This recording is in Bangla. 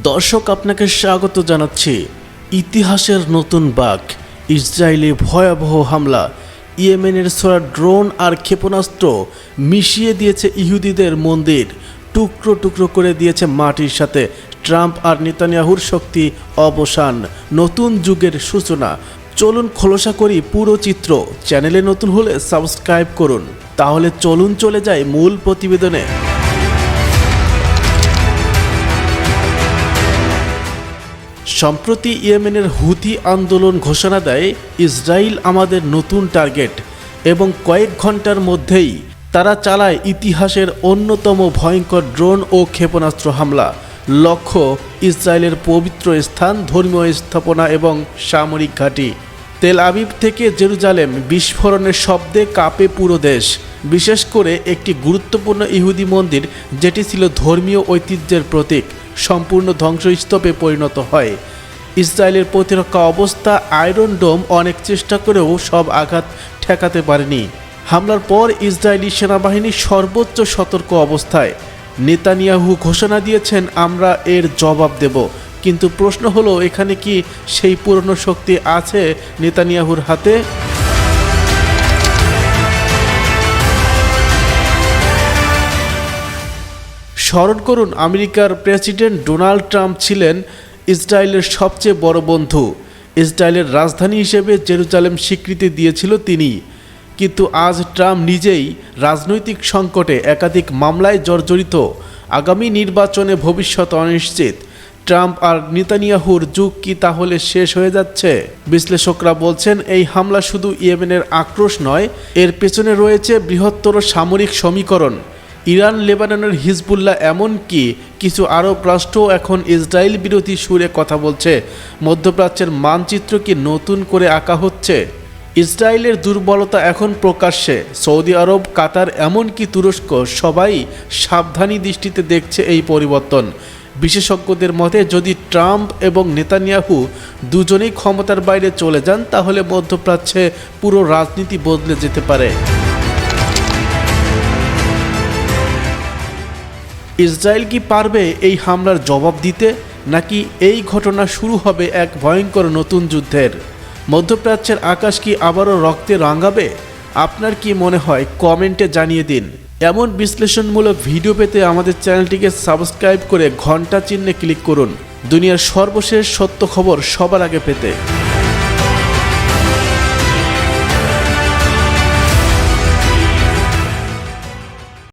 দর্শক আপনাকে স্বাগত জানাচ্ছি। ইতিহাসের নতুন বাঁক, ইসরায়েলে ভয়াবহ হামলা, ইয়েমেনের ছোড়া ড্রোন আর ক্ষেপণাস্ত্র মিশিয়ে দিয়েছে ইহুদিদের মন্দির, টুকরো টুকরো করে দিয়েছে মাটির সাথে। ট্রাম্প আর নেতানিয়াহুর শক্তি অবসান, নতুন যুগের সূচনা। চলুন খোলসা করি পুরো চিত্র। চ্যানেলে নতুন হলে সাবস্ক্রাইব করুন। তাহলে চলুন চলে যাই মূল প্রতিবেদনে। সম্প্রতি ইয়েমেনের হুথি আন্দোলন ঘোষণা দেয় ইসরায়েল আমাদের নতুন টার্গেট, এবং কয়েক ঘন্টার মধ্যেই তারা চালায় ইতিহাসের অন্যতম ভয়ঙ্কর ড্রোন ও ক্ষেপণাস্ত্র হামলা। লক্ষ্য ইসরায়েলের পবিত্র স্থান, ধর্মীয় স্থাপনা এবং সামরিক ঘাঁটি। তেল আবিব থেকে জেরুজালেম বিস্ফোরণের শব্দে কাঁপে পুরো দেশ, বিশেষ করে একটি গুরুত্বপূর্ণ ইহুদি মন্দির যেটি ছিল ধর্মীয় ঐতিহ্যের প্রতীক সম্পূর্ণ ধ্বংসস্তূপে পরিণত হয়। ইসরায়েলের প্রতিরক্ষা অবস্থা আয়রন ডোম অনেক চেষ্টা করেও সব আঘাত ঠেকাতে পারেনি। হামলার পর ইসরায়েলি সেনাবাহিনী সর্বোচ্চ সতর্ক অবস্থায়। নেতানিয়াহু ঘোষণা দিয়েছেন, আমরা এর জবাব দেব। কিন্তু প্রশ্ন হলো, এখানে কি সেই পুরনো শক্তি আছে নেতানিয়াহুর হাতে? স্মরণ করুন, আমেরিকার প্রেসিডেন্ট ডোনাল্ড ট্রাম্প ছিলেন ইসরায়েলের সবচেয়ে বড় বন্ধু। ইসরায়েলের রাজধানী হিসেবে জেরুজালেম স্বীকৃতি দিয়েছিল তিনি। কিন্তু আজ ট্রাম্প নিজেই রাজনৈতিক সংকটে, একাধিক মামলায় জর্জরিত। আগামী নির্বাচনে ভবিষ্যৎ অনিশ্চিত। ট্রাম্প আর নেতানিয়াহুর যুগ কি তাহলে শেষ হয়ে যাচ্ছে? বিশ্লেষকরা বলছেন, এই হামলা শুধু ইয়েমেনের আক্রোশ নয়, এর পেছনে রয়েছে বৃহত্তর সামরিক সমীকরণ। ইরান, লেবাননের হিজবুল্লাহ, এমনকি কিছু আরব রাষ্ট্র এখন ইসরায়েল বিরোধী সুরে কথা বলছে। মধ্যপ্রাচ্যের মানচিত্র কি নতুন করে আঁকা হচ্ছে? ইসরায়েলের দুর্বলতা এখন প্রকাশ্যে। সৌদি আরব, কাতার, এমনকি তুরস্ক সবাই সাবধানী দৃষ্টিতে দেখছে এই পরিবর্তন। বিশেষজ্ঞদের মতে, যদি ট্রাম্প এবং নেতানিয়াহু দুজনেই ক্ষমতার বাইরে চলে যান, তাহলে মধ্যপ্রাচ্যে পুরো রাজনীতি বদলে যেতে পারে। ইসরায়েল কি পারবে এই হামলার জবাব দিতে, নাকি এই ঘটনা শুরু হবে এক ভয়ঙ্কর নতুন যুদ্ধের? মধ্যপ্রাচ্যের আকাশ কি আবারও রক্তে রাঙাবে? আপনার কি মনে হয় কমেন্টে জানিয়ে দিন। এমন বিশ্লেষণমূলক ভিডিও পেতে আমাদের চ্যানেলটিকে সাবস্ক্রাইব করে ঘন্টা চিহ্নে ক্লিক করুন, দুনিয়ার সর্বশেষ সত্য খবর সবার আগে পেতে।